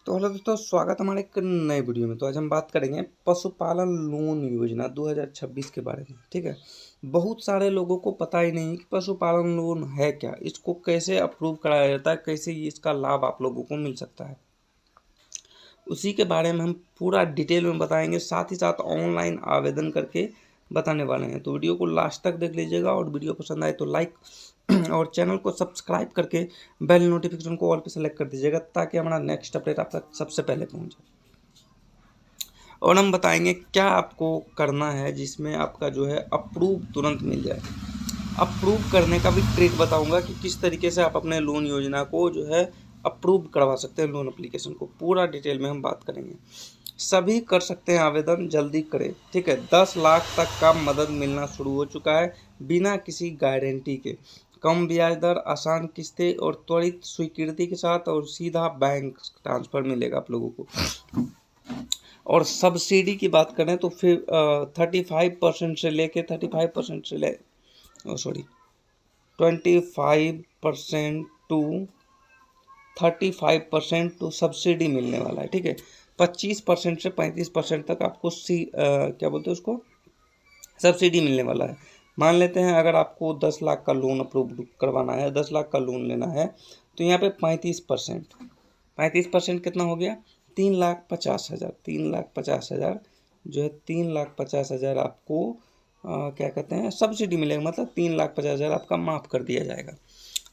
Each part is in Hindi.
तो हेलो दोस्तों, स्वागत है हमारे एक नए वीडियो में। तो आज हम बात करेंगे पशुपालन लोन योजना 2026 के बारे में। ठीक है, बहुत सारे लोगों को पता ही नहीं कि पशुपालन लोन है क्या, इसको कैसे अप्रूव कराया जाता है, कैसे इसका लाभ आप लोगों को मिल सकता है, उसी के बारे में हम पूरा डिटेल में बताएंगे। साथ ही साथ ऑनलाइन आवेदन करके बताने वाले हैं। तो वीडियो को लास्ट तक देख लीजिएगा और वीडियो पसंद आए तो लाइक और चैनल को सब्सक्राइब करके बेल नोटिफिकेशन को ऑल पे सेलेक्ट कर दीजिएगा, ताकि हमारा नेक्स्ट अपडेट आप तक सबसे पहले पहुंचे। और हम बताएंगे क्या आपको करना है जिसमें आपका जो है अप्रूव तुरंत मिल जाए। अप्रूव करने का भी ट्रिक बताऊंगा कि किस तरीके से आप अपने लोन योजना को जो है अप्रूव करवा सकते हैं। लोन एप्लीकेशन को पूरा डिटेल में हम बात करेंगे। सभी कर सकते हैं आवेदन, जल्दी करें। ठीक है, 10 लाख तक का मदद मिलना शुरू हो चुका है बिना किसी गारंटी के। कम ब्याज दर, आसान किस्तें और त्वरित स्वीकृति के साथ, और सीधा बैंक ट्रांसफर मिलेगा आप लोगों को। और सब्सिडी की बात करें तो फिर 35% से लेके 35% से ले 25% टू 35% तो सब्सिडी मिलने वाला है। ठीक है, 25% से 35% तक आपको क्या बोलते हैं उसको, सब्सिडी मिलने वाला है। मान लेते हैं अगर आपको 10 लाख का लोन अप्रूव करवाना है, 10 लाख का लोन लेना है, तो यहाँ पे 35% कितना हो गया, 3,50,000। 3,50,000 जो है 3,50,000 आपको क्या कहते हैं सब्सिडी मिलेगा। मतलब 3,50,000 आपका माफ़ कर दिया जाएगा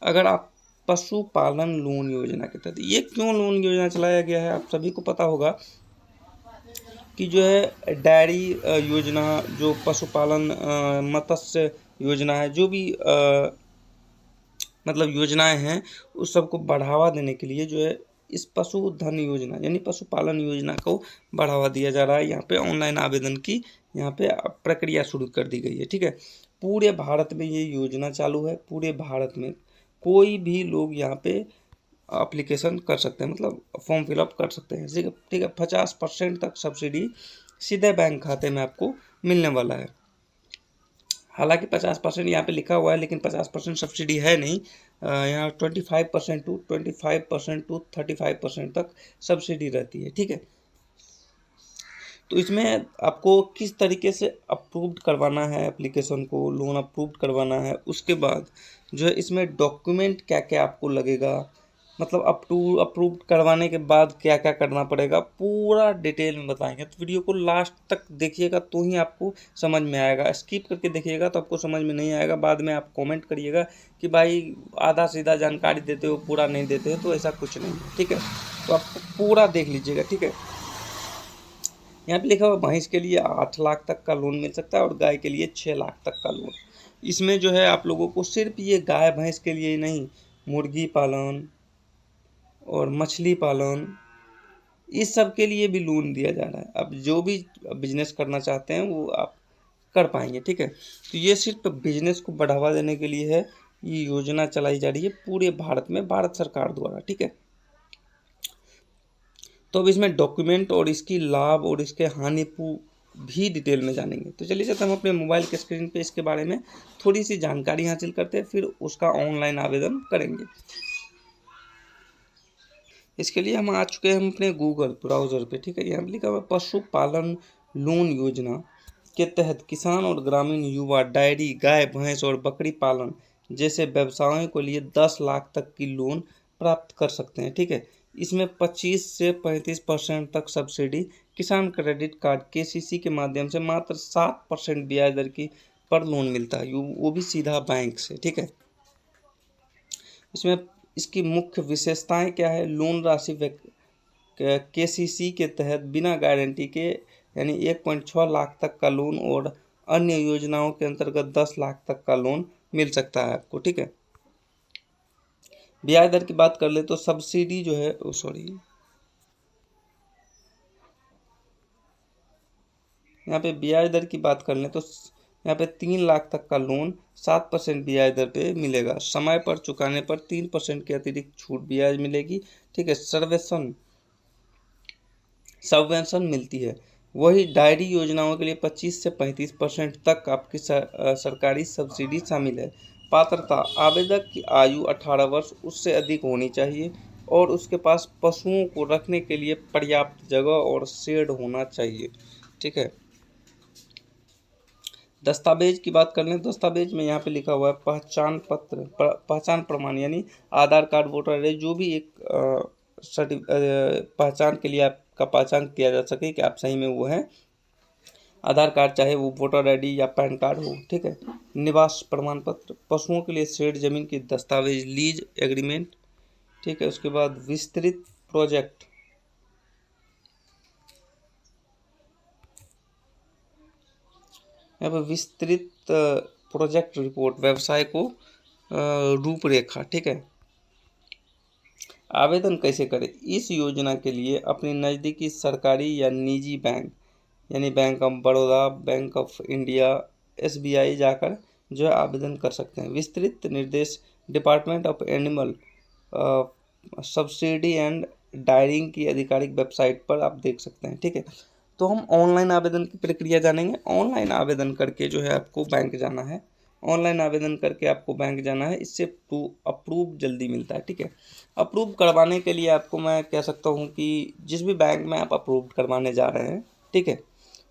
अगर आप पशुपालन लोन योजना के तहत। ये क्यों लोन योजना चलाया गया है, आप सभी को पता होगा कि जो है डेयरी योजना, जो पशुपालन मत्स्य योजना है, जो भी मतलब योजनाएं हैं, उस सबको बढ़ावा देने के लिए जो है इस पशुधन योजना यानी पशुपालन योजना को बढ़ावा दिया जा रहा है। यहाँ पे ऑनलाइन आवेदन की यहाँ पे प्रक्रिया शुरू कर दी गई है। ठीक है, पूरे भारत में ये योजना चालू है। पूरे भारत में कोई भी लोग यहाँ पे एप्लीकेशन कर सकते हैं, मतलब फॉर्म फिलअप कर सकते हैं। ठीक है, 50% तक सब्सिडी सीधे बैंक खाते में आपको मिलने वाला है। हालांकि 50% यहाँ पे लिखा हुआ है, लेकिन 50% सब्सिडी है नहीं। यहाँ 25% टू 35% तक सब्सिडी रहती है। ठीक है, तो इसमें आपको किस तरीके से अप्रूव्ड करवाना है एप्लीकेशन को, लोन अप्रूव्ड करवाना है, उसके बाद जो है इसमें डॉक्यूमेंट क्या क्या आपको लगेगा, मतलब अप्रूव्ड करवाने के बाद क्या क्या करना पड़ेगा, पूरा डिटेल में बताएंगे। तो वीडियो को लास्ट तक देखिएगा तो ही आपको समझ में आएगा। स्किप करके देखिएगा तो आपको समझ में नहीं आएगा। बाद में आप कमेंट करिएगा कि भाई आधा सीधा जानकारी देते हो, पूरा नहीं देते हो। तो ऐसा कुछ नहीं है। ठीक है, तो आप पूरा देख लीजिएगा। ठीक है, यहाँ पे लिखा हुआ भैंस के लिए 8 लाख तक का लोन मिल सकता है और गाय के लिए 6 लाख तक का लोन। इसमें जो है आप लोगों को सिर्फ ये गाय भैंस के लिए ही नहीं, मुर्गी पालन और मछली पालन, इस सब के लिए भी लोन दिया जा रहा है। अब जो भी बिजनेस करना चाहते हैं वो आप कर पाएंगे। ठीक है, तो ये सिर्फ बिजनेस को बढ़ावा देने के लिए है। ये योजना चलाई जा रही है पूरे भारत में, भारत सरकार द्वारा। ठीक है, तो अब इसमें डॉक्यूमेंट और इसकी लाभ और इसके हानि भी डिटेल में जानेंगे। तो चलिए हम अपने मोबाइल के स्क्रीन पे इसके बारे में थोड़ी सी जानकारी हासिल करते हैं, फिर उसका ऑनलाइन आवेदन करेंगे। इसके लिए हम आ चुके हैं हम अपने गूगल ब्राउज़र पे। ठीक है, यहाँ लिखा हुआ पशुपालन लोन योजना के तहत किसान और ग्रामीण युवा डेयरी, गाय भैंस और बकरी पालन जैसे व्यवसायों के लिए 10 लाख तक की लोन प्राप्त कर सकते हैं। ठीक है, इसमें 25 से 35% तक सब्सिडी, किसान क्रेडिट कार्ड केसीसी के माध्यम से मात्र 7% ब्याज दर की पर लोन मिलता है, वो भी सीधा बैंक से। ठीक है, इसमें इसकी मुख्य विशेषताएं क्या है, लोन राशि केसीसी के तहत बिना गारंटी के यानी 1.6 लाख तक का लोन, और अन्य योजनाओं के अंतर्गत 10 लाख तक का लोन मिल सकता है आपको। ठीक है, ब्याज दर की बात कर ले तो सब्सिडी जो है यहाँ पे ब्याज दर की बात कर लें तो यहाँ पे 3 लाख तक का लोन 7% ब्याज दर पे मिलेगा। समय पर चुकाने पर 3% की अतिरिक्त छूट ब्याज मिलेगी। ठीक है, सबवेंशन मिलती है। वही डायरी योजनाओं के लिए 25 से 35% तक आपकी सरकारी सब्सिडी शामिल है। पात्रता, आवेदक की आयु 18 वर्ष उससे अधिक होनी चाहिए। और उसके पास पशुओं को रखने के लिए पर्याप्त जगह और शेड होना चाहिए। ठीक है। दस्तावेज की बात कर लें, दस्तावेज में यहाँ पे लिखा हुआ है पहचान पत्र, पहचान प्रमाण यानी आधार कार्ड, वोटर आई डी, जो भी एक पहचान के लिए आपका पहचान किया जा सके कि आप सही में वो हैं। आधार कार्ड चाहे वो वोटर आईडी या पैन कार्ड हो। ठीक है। निवास प्रमाण पत्र, पशुओं के लिए शेड, जमीन की दस्तावेज, लीज एग्रीमेंट। ठीक है। उसके बाद विस्तृत प्रोजेक्ट, यहाँ पर विस्तृत प्रोजेक्ट रिपोर्ट, व्यवसाय को रूपरेखा। ठीक है। आवेदन कैसे करें? इस योजना के लिए अपने नज़दीकी सरकारी या निजी बैंक यानी bank of Baroda, bank of India, SBI जाकर जो है आवेदन कर सकते हैं। विस्तृत निर्देश department of animal subsidy and daring की आधिकारिक वेबसाइट पर आप देख सकते हैं। ठीक है। तो हम ऑनलाइन आवेदन की प्रक्रिया जानेंगे। ऑनलाइन आवेदन करके जो है आपको बैंक जाना है। ऑनलाइन आवेदन करके आपको बैंक जाना है, इससे अप्रूव जल्दी मिलता है। ठीक है। अप्रूव करवाने के लिए आपको मैं कह सकता हूँ कि जिस भी बैंक में आप अप्रूव करवाने जा रहे हैं, ठीक है,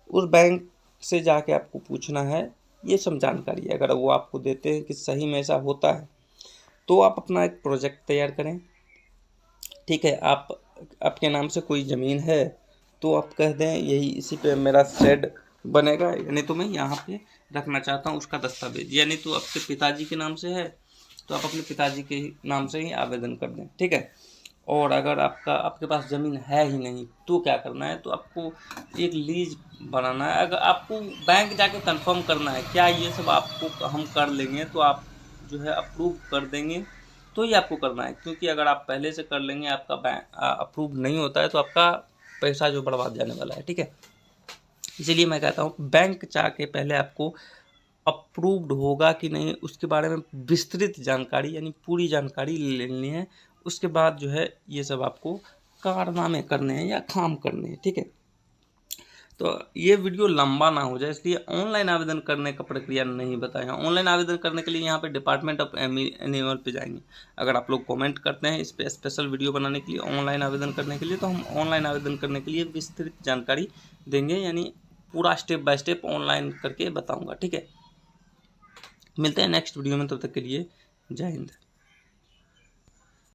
उस बैंक से जाके आपको पूछना है ये सब जानकारी। अगर वो आपको देते हैं कि सही में ऐसा होता है तो आप अपना एक प्रोजेक्ट तैयार करें। ठीक है। आपके नाम से कोई ज़मीन है तो आप कह दें यही इसी पे मेरा शेड बनेगा, यानी तो मैं यहाँ पे रखना चाहता हूँ उसका दस्तावेज, यानी तो आपके पिताजी के नाम से है तो आप अपने पिताजी के नाम से ही आवेदन कर दें। ठीक है। और अगर आपके पास ज़मीन है ही नहीं तो क्या करना है, तो आपको एक लीज बनाना है। अगर आपको बैंक जाके कंफर्म करना है क्या ये सब आपको हम कर लेंगे तो आप जो है अप्रूव कर देंगे, तो ही आपको करना है। क्योंकि अगर आप पहले से कर लेंगे, आपका बैंक अप्रूव नहीं होता है तो आपका पैसा जो बर्बाद जाने वाला है। ठीक है। इसीलिए मैं कहता हूँ बैंक जाके पहले आपको अप्रूव्ड होगा कि नहीं उसके बारे में विस्तृत जानकारी यानी पूरी जानकारी लेनी है। उसके बाद जो है ये सब आपको कारनामे करने हैं या काम करने हैं। ठीक है। तो ये वीडियो लंबा ना हो जाए इसलिए ऑनलाइन आवेदन करने का प्रक्रिया नहीं बताया। ऑनलाइन आवेदन करने के लिए यहाँ पे डिपार्टमेंट ऑफ एनिमल पे जाएंगे। अगर आप लोग कमेंट करते हैं इस पर स्पेशल वीडियो बनाने के लिए, ऑनलाइन आवेदन करने के लिए, तो हम ऑनलाइन आवेदन करने के लिए विस्तृत जानकारी देंगे, यानी पूरा स्टेप बाय स्टेप ऑनलाइन करके बताऊँगा। ठीक है। मिलते हैं नेक्स्ट वीडियो में, तब तक के लिए जय हिंद।